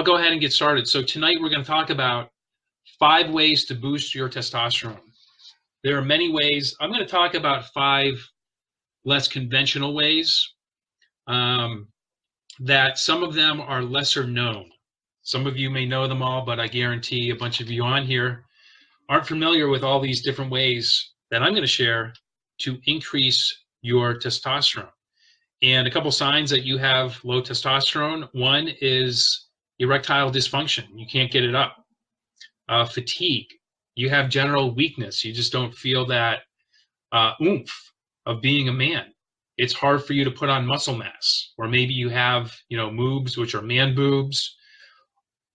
go ahead and get started. So tonight we're going to talk about 5 ways to boost your testosterone. There are many ways. I'm going to talk about 5 less conventional ways that some of them are lesser known. Some of you may know them all, but I guarantee a bunch of you on here aren't familiar with all these different ways that I'm going to share to increase your testosterone. And a couple signs that you have low testosterone. One is erectile dysfunction. You can't get it up. Fatigue. You have general weakness. You just don't feel that oomph of being a man. It's hard for you to put on muscle mass. Or maybe you have, moobs, which are man boobs,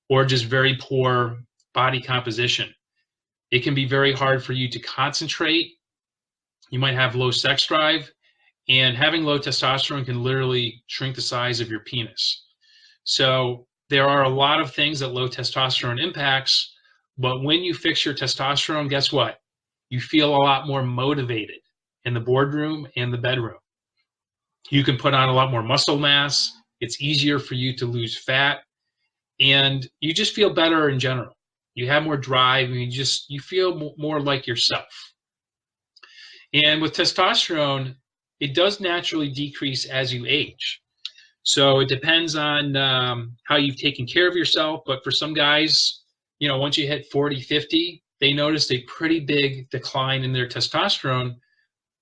or just very poor body composition. It can be very hard for you to concentrate. You might have low sex drive. And having low testosterone can literally shrink the size of your penis. So there are a lot of things that low testosterone impacts, but when you fix your testosterone, guess what? You feel a lot more motivated in the boardroom and the bedroom. You can put on a lot more muscle mass. It's easier for you to lose fat, and you just feel better in general. You have more drive, and you feel more like yourself. And with testosterone, it does naturally decrease as you age. So it depends on how you've taken care of yourself. But for some guys, once you hit 40, 50, they notice a pretty big decline in their testosterone.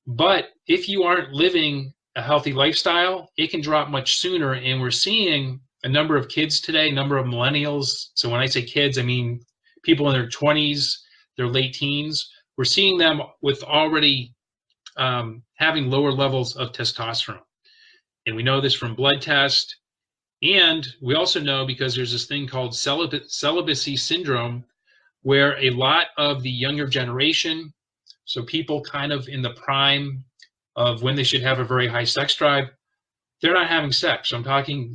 But if you aren't living a healthy lifestyle, it can drop much sooner. And we're seeing a number of kids today, a number of millennials. So when I say kids, I mean people in their 20s, their late teens. We're seeing them with already having lower levels of testosterone. And we know this from blood tests. And we also know because there's this thing called celibacy syndrome, where a lot of the younger generation, so people kind of in the prime of when they should have a very high sex drive, they're not having sex. So I'm talking,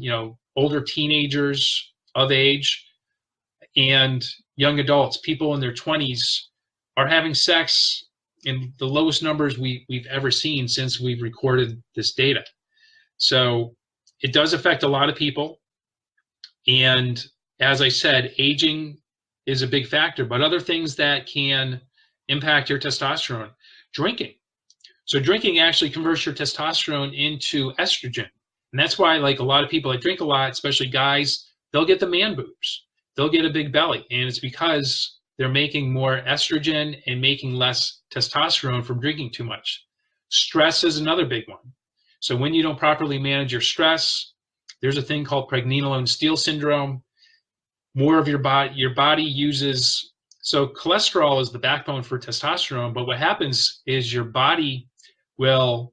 older teenagers of age and young adults, people in their 20s are having sex in the lowest numbers we've ever seen since we've recorded this data. So it does affect a lot of people. And as I said, aging is a big factor, but other things that can impact your testosterone, drinking. So drinking actually converts your testosterone into estrogen. And that's why, like, a lot of people that drink a lot, especially guys, they'll get the man boobs. They'll get a big belly. And it's because they're making more estrogen and making less testosterone from drinking too much. Stress is another big one. So when you don't properly manage your stress, there's a thing called pregnenolone steal syndrome. More of your body uses, so cholesterol is the backbone for testosterone, but what happens is your body will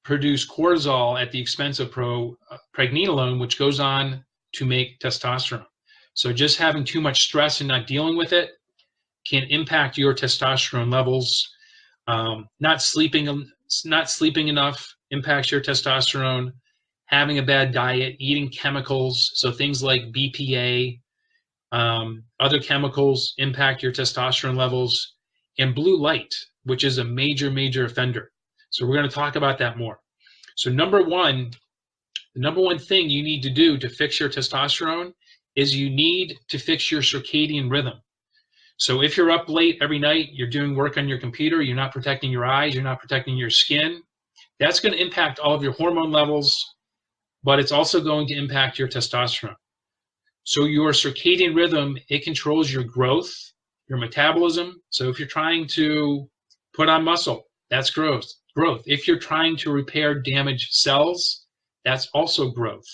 produce cortisol at the expense of pregnenolone, which goes on to make testosterone. So just having too much stress and not dealing with it can impact your testosterone levels. Not sleeping enough impacts your testosterone. Having a bad diet, eating chemicals, so things like BPA, other chemicals impact your testosterone levels, and blue light, which is a major, major offender. So we're going to talk about that more. So the number one thing you need to do to fix your testosterone is you need to fix your circadian rhythm. So if you're up late every night, you're doing work on your computer, you're not protecting your eyes, you're not protecting your skin, that's going to impact all of your hormone levels, but it's also going to impact your testosterone. So your circadian rhythm, it controls your growth, your metabolism. So if you're trying to put on muscle, that's growth. If you're trying to repair damaged cells, that's also growth,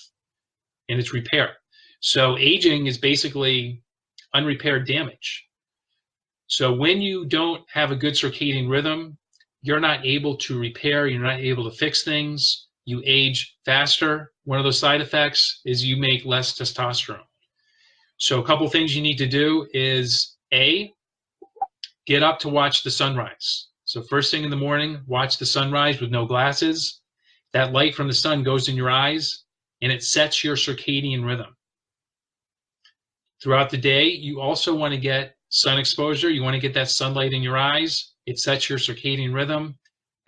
and it's repair. So aging is basically unrepaired damage. So when you don't have a good circadian rhythm, you're not able to repair, you're not able to fix things, you age faster. One of those side effects is you make less testosterone. So a couple things you need to do is A, get up to watch the sunrise. So first thing in the morning, watch the sunrise with no glasses. That light from the sun goes in your eyes and it sets your circadian rhythm. Throughout the day, you also want to get sun exposure. You want to get that sunlight in your eyes. It sets your circadian rhythm.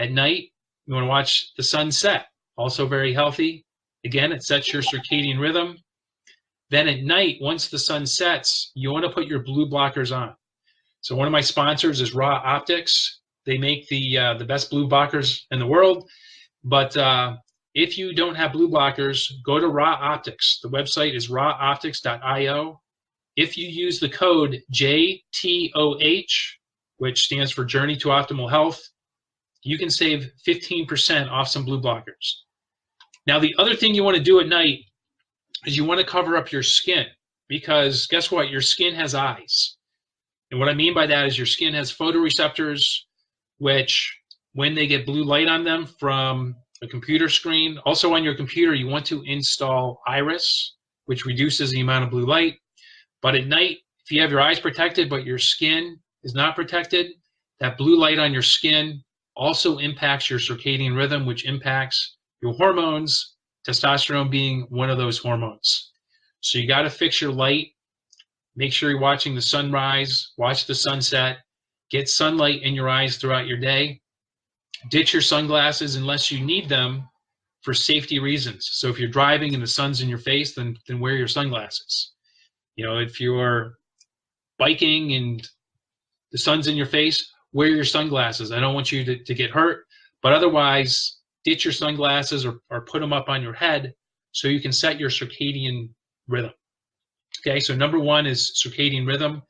At night, you want to watch the sun set. Also very healthy. Again, it sets your circadian rhythm. Then at night, once the sun sets, you want to put your blue blockers on. So one of my sponsors is Raw Optics. They make the best blue blockers in the world. But if you don't have blue blockers, go to Raw Optics. The website is rawoptics.io. If you use the code JTOH, which stands for Journey to Optimal Health, you can save 15% off some blue blockers. Now, the other thing you want to do at night is you want to cover up your skin, because guess what? Your skin has eyes. And what I mean by that is your skin has photoreceptors, which when they get blue light on them from a computer screen, also on your computer, you want to install Iris, which reduces the amount of blue light. But at night, if you have your eyes protected but your skin is not protected, that blue light on your skin also impacts your circadian rhythm, which impacts your hormones, testosterone being one of those hormones. So you got to fix your light. Make sure you're watching the sunrise, watch the sunset, get sunlight in your eyes throughout your day. Ditch your sunglasses unless you need them for safety reasons. So if you're driving and the sun's in your face, then wear your sunglasses. You know, if you're biking and the sun's in your face, wear your sunglasses. I don't want you to get hurt, but otherwise, ditch your sunglasses or put them up on your head so you can set your circadian rhythm. Okay, so number one is circadian rhythm.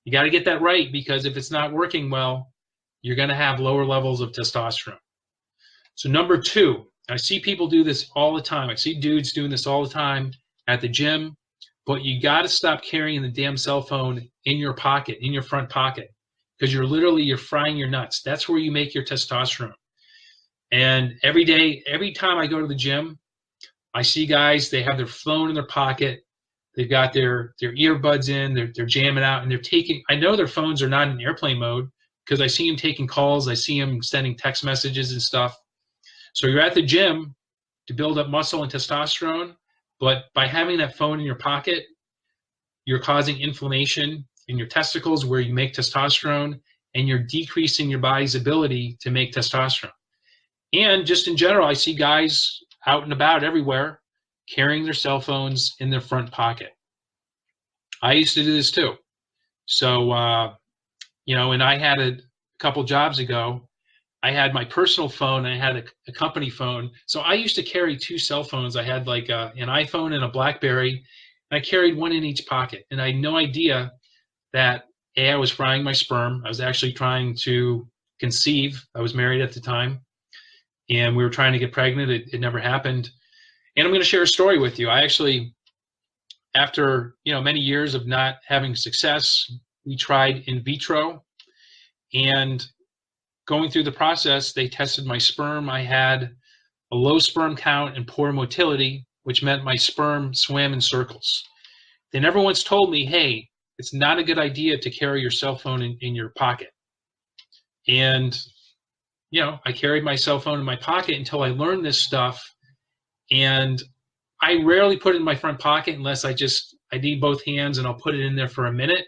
You got to get that right, because if it's not working well, you're going to have lower levels of testosterone. So number two, I see people do this all the time. I see dudes doing this all the time at the gym, but you got to stop carrying the damn cell phone in your pocket, in your front pocket, because you're frying your nuts. That's where you make your testosterone. And every day, every time I go to the gym, I see guys, they have their phone in their pocket. They've got their earbuds in, they're jamming out, and they're taking, I know their phones are not in airplane mode because I see them taking calls, I see them sending text messages and stuff. So you're at the gym to build up muscle and testosterone, but by having that phone in your pocket, you're causing inflammation in your testicles where you make testosterone, and you're decreasing your body's ability to make testosterone. And just in general, I see guys out and about everywhere carrying their cell phones in their front pocket. I used to do this too. So, you know, and I had a couple jobs ago, I had my personal phone, I had a company phone. So I used to carry two cell phones. I had like an iPhone and a BlackBerry, and I carried one in each pocket. And I had no idea that I was frying my sperm. I was actually trying to conceive. I was married at the time, and we were trying to get pregnant. It never happened. And I'm going to share a story with you. I actually, after many years of not having success, we tried in vitro, and going through the process, they tested my sperm. I had a low sperm count and poor motility, which meant my sperm swam in circles. They never once told me, hey, it's not a good idea to carry your cell phone in your pocket. And, I carried my cell phone in my pocket until I learned this stuff. And I rarely put it in my front pocket unless I need both hands and I'll put it in there for a minute.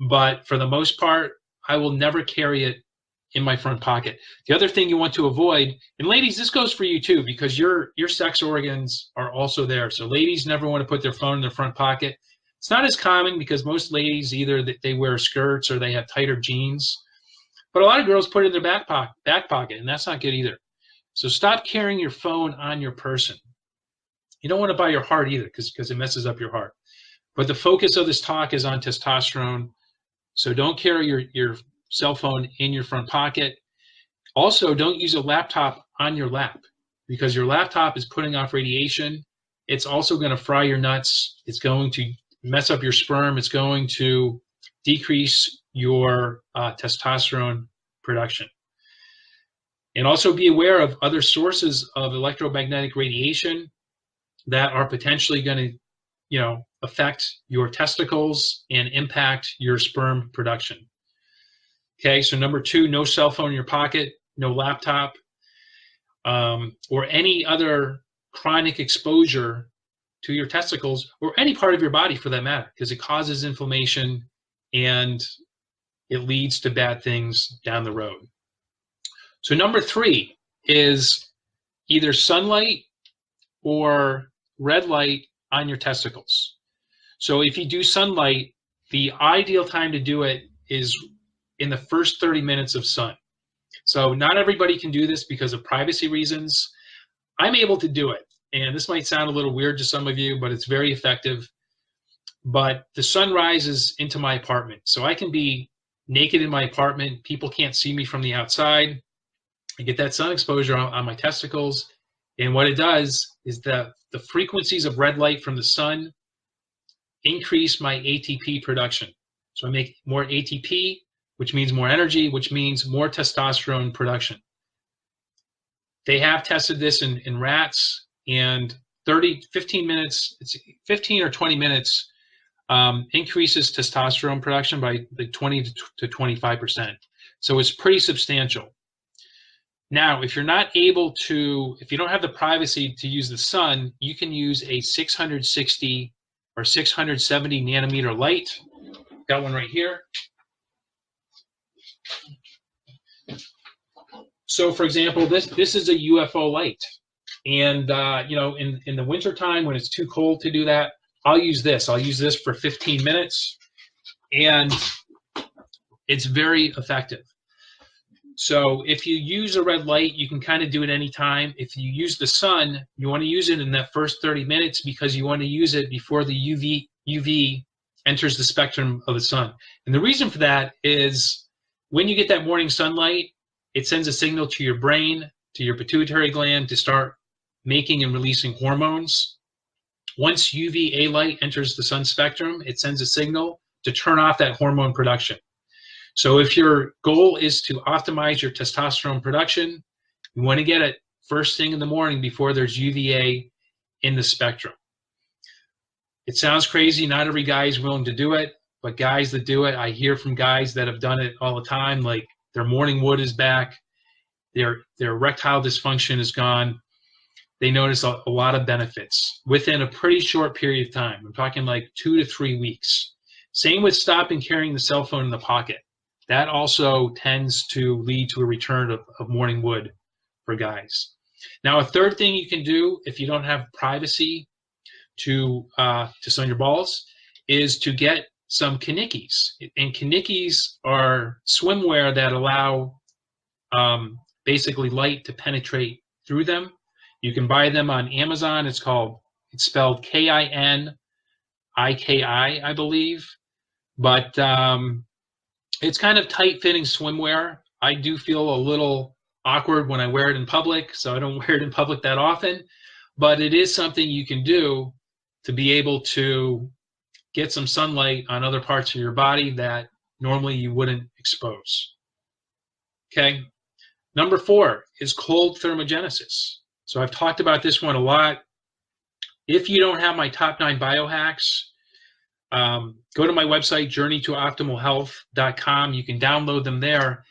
But for the most part, I will never carry it in my front pocket. The other thing you want to avoid, and ladies, this goes for you too, because your sex organs are also there. So ladies never want to put their phone in their front pocket. It's not as common because most ladies either they wear skirts or they have tighter jeans. But a lot of girls put it in their back pocket, and that's not good either. So stop carrying your phone on your person. You don't want to buy your heart either, because it messes up your heart. But the focus of this talk is on testosterone. So don't carry your cell phone in your front pocket. Also, don't use a laptop on your lap, because your laptop is putting off radiation. It's also going to fry your nuts. It's going to mess up your sperm. It's going to decrease your testosterone production. And also be aware of other sources of electromagnetic radiation that are potentially going to, affect your testicles and impact your sperm production. Okay, so number two, no cell phone in your pocket, no laptop, or any other chronic exposure to your testicles or any part of your body for that matter, because it causes inflammation and it leads to bad things down the road. So number three is either sunlight or red light on your testicles. So if you do sunlight, the ideal time to do it is in the first 30 minutes of sun. So not everybody can do this because of privacy reasons. I'm able to do it. And this might sound a little weird to some of you, but it's very effective. But the sun rises into my apartment. So I can be naked in my apartment. People can't see me from the outside. I get that sun exposure on my testicles. And what it does is that the frequencies of red light from the sun increase my ATP production. So I make more ATP, which means more energy, which means more testosterone production. They have tested this in rats, and 15 minutes, it's 15 or 20 minutes increases testosterone production by like 20 to 25%. So it's pretty substantial. Now, if you're not able to, if you don't have the privacy to use the sun, you can use a 660 or 670 nanometer light. Got one right here. So, for example, this is a UFO light, and you know, in the wintertime when it's too cold to do that, I'll use this. I'll use this for 15 minutes, and it's very effective. So if you use a red light, you can kind of do it anytime. If you use the sun, you want to use it in that first 30 minutes because you want to use it before the UV enters the spectrum of the sun. And the reason for that is when you get that morning sunlight, it sends a signal to your brain, to your pituitary gland to start making and releasing hormones. Once UVA light enters the sun spectrum, it sends a signal to turn off that hormone production. So if your goal is to optimize your testosterone production, you want to get it first thing in the morning before there's UVA in the spectrum. It sounds crazy. Not every guy is willing to do it, but guys that do it, I hear from guys that have done it all the time, like their morning wood is back, their erectile dysfunction is gone. They notice a lot of benefits within a pretty short period of time. I'm talking like 2 to 3 weeks. Same with stopping carrying the cell phone in the pocket. That also tends to lead to a return of morning wood for guys. Now, a third thing you can do if you don't have privacy to sun your balls is to get some kanikis. And kanikis are swimwear that allow basically light to penetrate through them. You can buy them on Amazon. It's spelled Kiniki, I believe. But it's kind of tight-fitting swimwear. I do feel a little awkward when I wear it in public, so I don't wear it in public that often. But it is something you can do to be able to get some sunlight on other parts of your body that normally you wouldn't expose. Okay? Number 4 is cold thermogenesis. So I've talked about this one a lot. If you don't have my top 9 biohacks, go to my website, journeytooptimalhealth.com. You can download them there.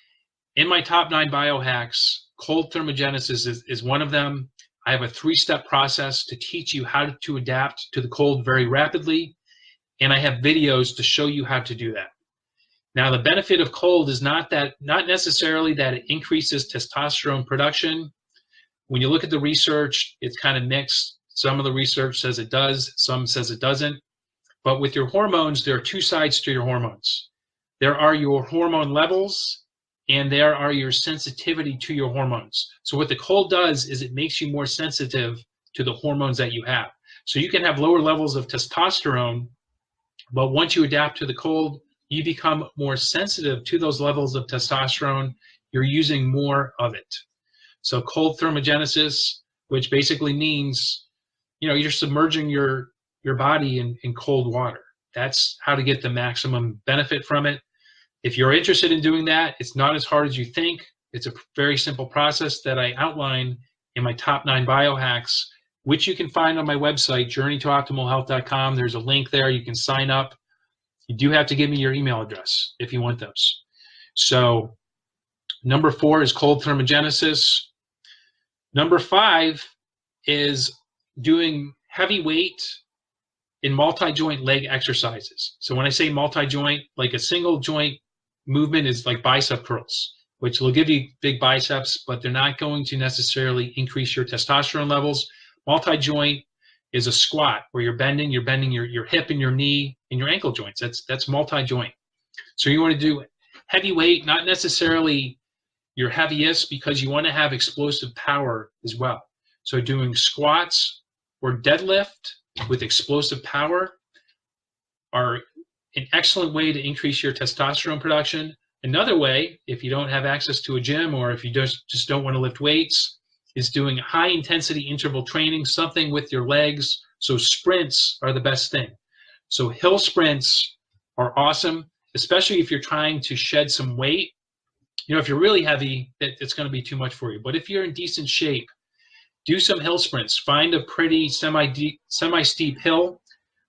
In my top 9 biohacks, cold thermogenesis is one of them. I have a 3-step process to teach you how to adapt to the cold very rapidly, and I have videos to show you how to do that. Now, the benefit of cold is not necessarily that it increases testosterone production. When you look at the research, it's kind of mixed. Some of the research says it does, some says it doesn't. But with your hormones, there are 2 sides to your hormones. There are your hormone levels, and there are your sensitivity to your hormones. So what the cold does is it makes you more sensitive to the hormones that you have. So you can have lower levels of testosterone, but once you adapt to the cold, you become more sensitive to those levels of testosterone. You're using more of it. So cold thermogenesis, which basically means, you know, you're submerging your body in cold water. That's how to get the maximum benefit from it. If you're interested in doing that, it's not as hard as you think. It's a very simple process that I outline in my top 9 biohacks, which you can find on my website, journeytooptimalhealth.com. There's a link there. You can sign up. You do have to give me your email address if you want those. So number 4 is cold thermogenesis. Number 5 is doing heavy weight in multi-joint leg exercises. So when I say multi-joint, like a single joint movement is like bicep curls, which will give you big biceps, but they're not going to necessarily increase your testosterone levels. Multi-joint is a squat where you're bending your hip and your knee and your ankle joints. That's multi-joint. So you want to do heavy weight, not necessarily your heaviest, because you want to have explosive power as well. So doing squats or deadlift with explosive power are an excellent way to increase your testosterone production. Another way, if you don't have access to a gym or if you just don't want to lift weights, is doing high intensity interval training, something with your legs. So sprints are the best thing. So hill sprints are awesome, especially if you're trying to shed some weight. You know, if you're really heavy, it's going to be too much for you. But if you're in decent shape, do some hill sprints. Find a pretty semi-steep hill,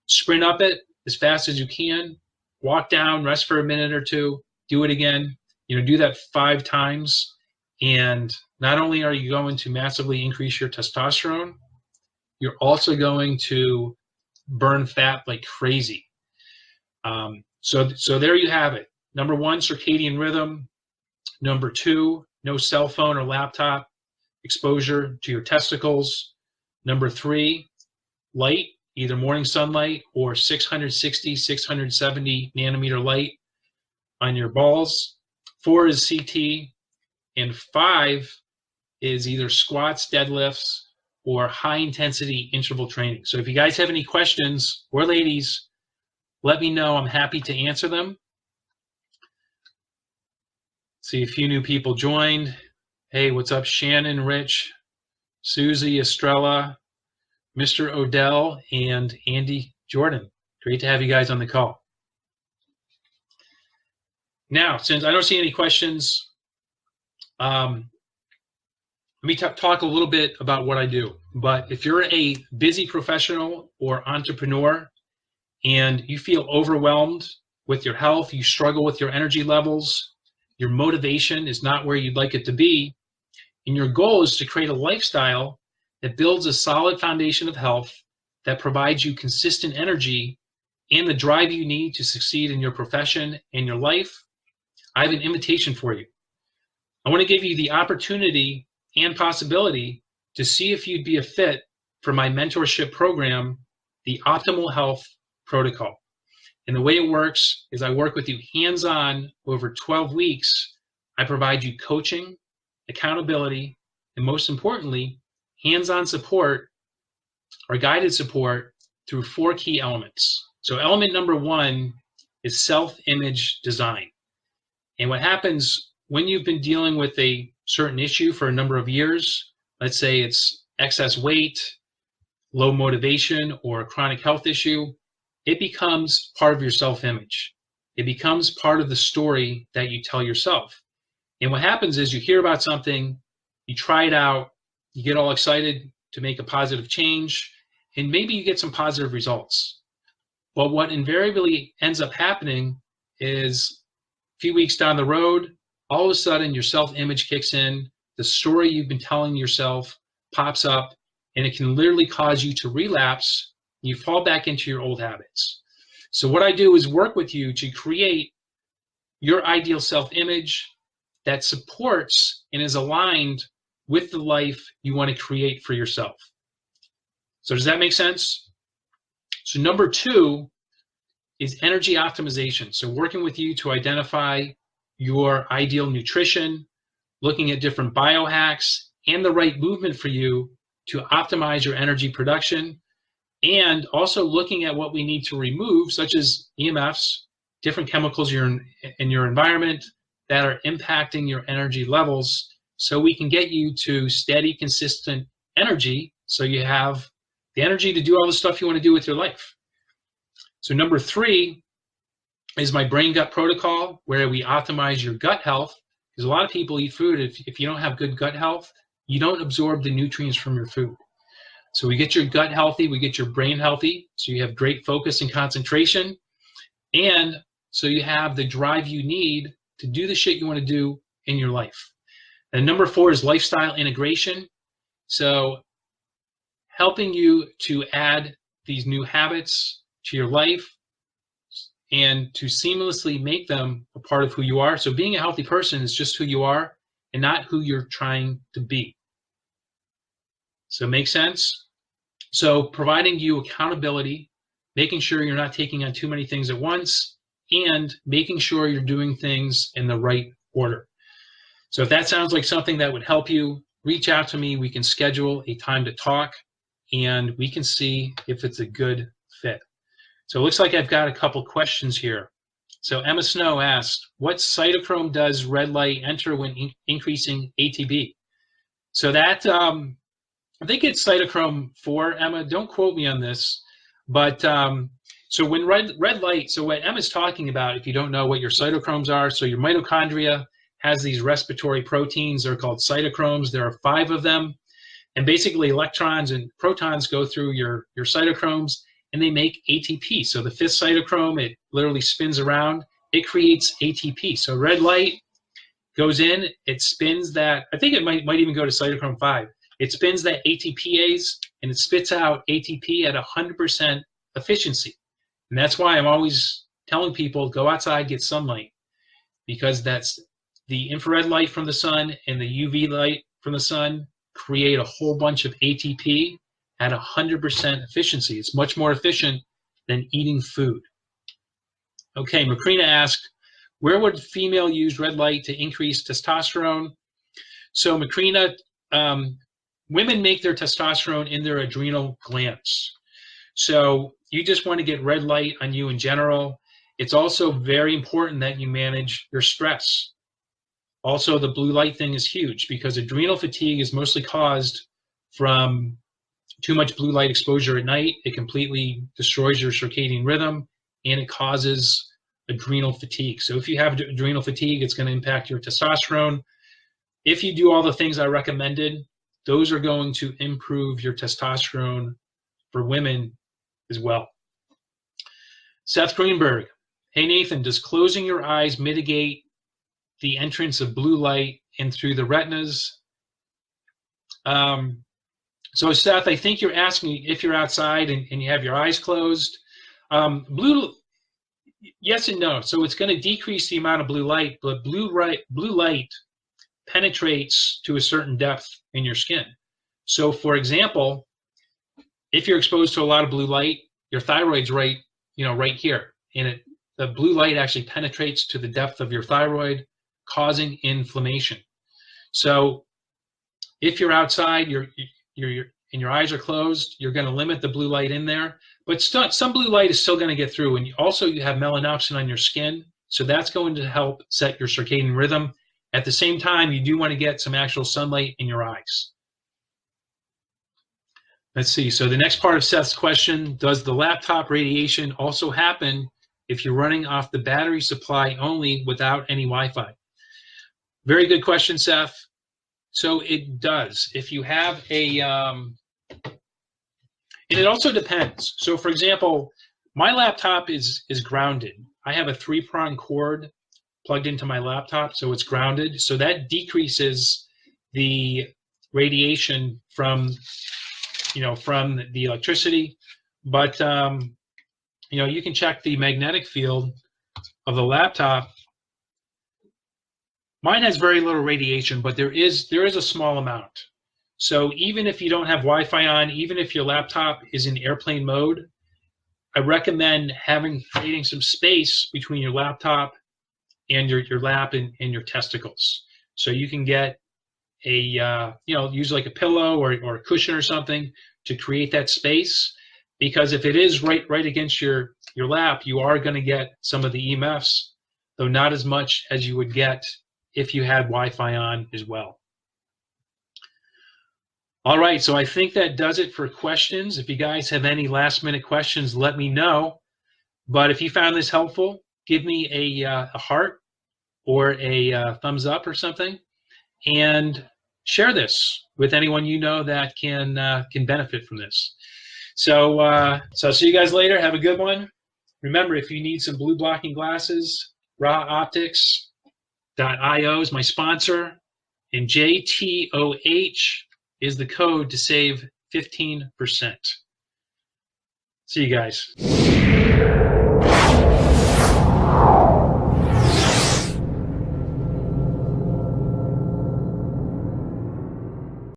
sprint up it as fast as you can, walk down, rest for a minute or two, do it again. You know, do that 5 times. And not only are you going to massively increase your testosterone, you're also going to burn fat like crazy. So there you have it. Number 1, circadian rhythm. Number 2, no cell phone or laptop exposure to your testicles. Number 3, light, either morning sunlight or 660, 670 nanometer light on your balls. 4 is CT. And 5 is either squats, deadlifts, or high-intensity interval training. So if you guys have any questions, or ladies, let me know. I'm happy to answer them. See a few new people joined. Hey, what's up, Shannon, Rich, Susie, Estrella, Mr. Odell, and Andy Jordan. Great to have you guys on the call. Now, since I don't see any questions, let me talk a little bit about what I do. But if you're a busy professional or entrepreneur and you feel overwhelmed with your health, you struggle with your energy levels, your motivation is not where you'd like it to be, and your goal is to create a lifestyle that builds a solid foundation of health that provides you consistent energy and the drive you need to succeed in your profession and your life, I have an invitation for you. I want to give you the opportunity and possibility to see if you'd be a fit for my mentorship program, the Optimal Health Protocol. And the way it works is I work with you hands-on over 12 weeks. I provide you coaching, accountability, and most importantly, hands-on support or guided support through 4 key elements. So element number 1 is self-image design. And what happens when you've been dealing with a certain issue for a number of years, let's say it's excess weight, low motivation, or a chronic health issue, it becomes part of your self-image. It becomes part of the story that you tell yourself. And what happens is you hear about something, you try it out, you get all excited to make a positive change, and maybe you get some positive results. But what invariably ends up happening is a few weeks down the road, all of a sudden your self-image kicks in, the story you've been telling yourself pops up, and it can literally cause you to relapse. You fall back into your old habits. So what I do is work with you to create your ideal self-image that supports and is aligned with the life you want to create for yourself. So does that make sense? So number 2 is energy optimization. So working with you to identify your ideal nutrition, looking at different biohacks and the right movement for you to optimize your energy production, and also looking at what we need to remove, such as EMFs, different chemicals in your environment that are impacting your energy levels, so we can get you to steady, consistent energy so you have the energy to do all the stuff you want to do with your life. So number 3 is my brain gut protocol, where we optimize your gut health, because a lot of people eat food. If you don't have good gut health, you don't absorb the nutrients from your food. So we get your gut healthy, we get your brain healthy, so you have great focus and concentration, and so you have the drive you need to do the shit you want to do in your life. And number 4 is lifestyle integration. So helping you to add these new habits to your life and to seamlessly make them a part of who you are. So being a healthy person is just who you are and not who you're trying to be. So make sense? So providing you accountability, making sure you're not taking on too many things at once, and making sure you're doing things in the right order. So if that sounds like something that would help you, reach out to me. We can schedule a time to talk, and we can see if it's a good fit. So it looks like I've got a couple questions here. So Emma Snow asked, what cytochrome does red light enter when increasing ATP? So that, I think it's cytochrome 4, Emma. Don't quote me on this. But so when red light, so what Emma's talking about, if you don't know what your cytochromes are, so your mitochondria has these respiratory proteins. They're called cytochromes. There are 5 of them. And basically electrons and protons go through your cytochromes and they make ATP. So the 5th cytochrome, it literally spins around. It creates ATP. So red light goes in, it spins that. I think it might even go to cytochrome 5. It spins that ATPase and it spits out ATP at 100% efficiency. And that's why I'm always telling people, go outside, get sunlight, because that's the infrared light from the sun and the UV light from the sun create a whole bunch of ATP at 100% efficiency. It's much more efficient than eating food. Okay, Macrina asked, where would female use red light to increase testosterone? So Macrina, women make their testosterone in their adrenal glands. So you just want to get red light on you in general. It's also very important that you manage your stress. Also, the blue light thing is huge because adrenal fatigue is mostly caused from too much blue light exposure at night. It completely destroys your circadian rhythm and it causes adrenal fatigue. So if you have adrenal fatigue, it's going to impact your testosterone. If you do all the things I recommended, those are going to improve your testosterone for women as well. Seth Greenberg, hey Nathan, does closing your eyes mitigate the entrance of blue light in through the retinas? So Seth, I think you're asking if you're outside and you have your eyes closed. Yes and no. So it's going to decrease the amount of blue light, but blue light penetrates to a certain depth in your skin. So for example, if you're exposed to a lot of blue light, your thyroid's right here, and the blue light actually penetrates to the depth of your thyroid, causing inflammation. So if you're outside, and your eyes are closed, you're going to limit the blue light in there, but some blue light is still going to get through. And also you have melanopsin on your skin, so that's going to help set your circadian rhythm. At the same time, you do want to get some actual sunlight in your eyes. Let's see, so the next part of Seth's question, does the laptop radiation also happen if you're running off the battery supply only without any Wi-Fi? Very good question, Seth. So it does. If you have and it also depends. So for example, my laptop is grounded. I have a 3-prong cord plugged into my laptop, so it's grounded. So that decreases the radiation from the electricity. But you can check the magnetic field of the laptop. Mine has very little radiation, but there is a small amount. So even if you don't have Wi-Fi on, even if your laptop is in airplane mode, I recommend creating some space between your laptop and your lap and your testicles. So you can get use like a pillow or a cushion or something to create that space, because if it is right against your lap, you are going to get some of the EMFs, though not as much as you would get if you had Wi-Fi on as well. All right, so I think that does it for questions. If you guys have any last-minute questions, let me know. But if you found this helpful, give me a heart or a thumbs up or something, and share this with anyone you know that can benefit from this. So I'll see you guys later. Have a good one. Remember, if you need some blue blocking glasses, rawoptics.io is my sponsor, and JTOH is the code to save 15%. See you guys.